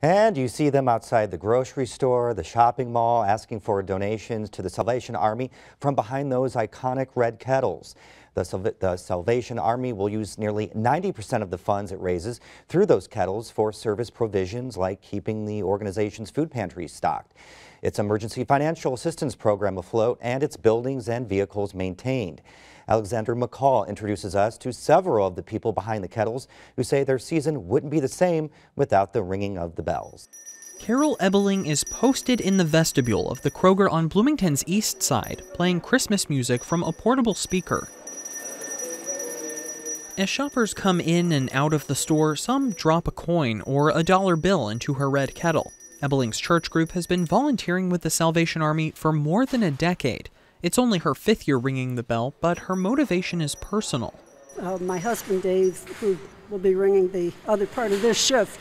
And you see them outside the grocery store, the shopping mall, asking for donations to the Salvation Army from behind those iconic red kettles. The Salvation Army will use nearly 90% of the funds it raises through those kettles for service provisions like keeping the organization's food pantries stocked, its emergency financial assistance program afloat, and its buildings and vehicles maintained. Alexander McCall introduces us to several of the people behind the kettles who say their season wouldn't be the same without the ringing of the bells. Carol Ebeling is posted in the vestibule of the Kroger on Bloomington's east side, playing Christmas music from a portable speaker. As shoppers come in and out of the store, some drop a coin or a dollar bill into her red kettle. Ebeling's church group has been volunteering with the Salvation Army for more than a decade. It's only her 5th year ringing the bell, but her motivation is personal. My husband, Dave, who will be ringing the other part of this shift,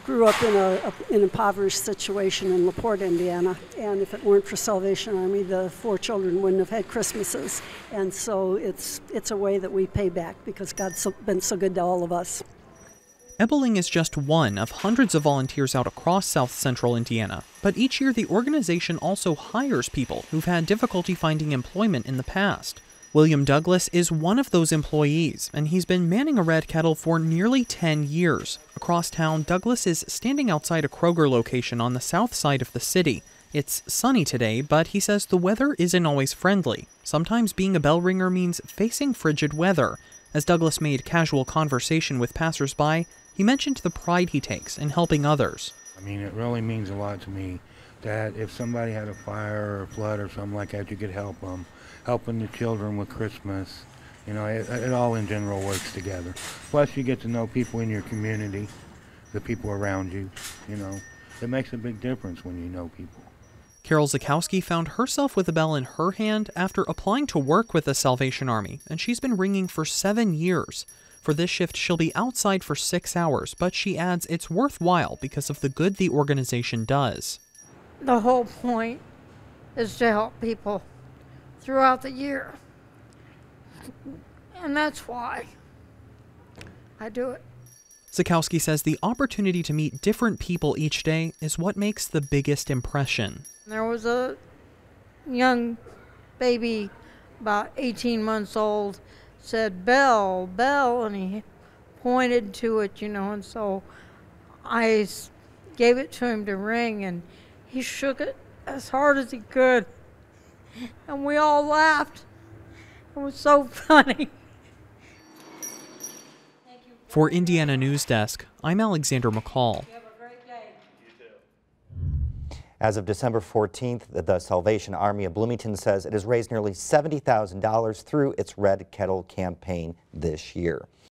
grew up in an impoverished situation in LaPorte, Indiana. And if it weren't for Salvation Army, the 4 children wouldn't have had Christmases. And so it's a way that we pay back because God's been so good to all of us. Ebeling is just one of hundreds of volunteers out across South Central Indiana, but each year the organization also hires people who've had difficulty finding employment in the past. William Douglas is one of those employees, and he's been manning a red kettle for nearly 10 years. Across town, Douglas is standing outside a Kroger location on the south side of the city. It's sunny today, but he says the weather isn't always friendly. Sometimes being a bell ringer means facing frigid weather. As Douglas made casual conversation with passersby, he mentioned the pride he takes in helping others. I mean, it really means a lot to me that if somebody had a fire or a flood or something like that, you could help them. Helping the children with Christmas, you know, it all in general works together. Plus, you get to know people in your community, the people around you, you know. It makes a big difference when you know people. Carol Zakowski found herself with a bell in her hand after applying to work with the Salvation Army, and she's been ringing for 7 years. For this shift, she'll be outside for 6 hours, but she adds it's worthwhile because of the good the organization does. The whole point is to help people throughout the year, and that's why I do it. Zakowski says the opportunity to meet different people each day is what makes the biggest impression. There was a young baby, about 18 months old, said, "Bell, bell," and he pointed to it, you know, and so I gave it to him to ring, and he shook it as hard as he could, and we all laughed. It was so funny. For Indiana News Desk, I'm Alexander McCall. As of December 14th, the Salvation Army of Bloomington says it has raised nearly $70,000 through its Red Kettle campaign this year.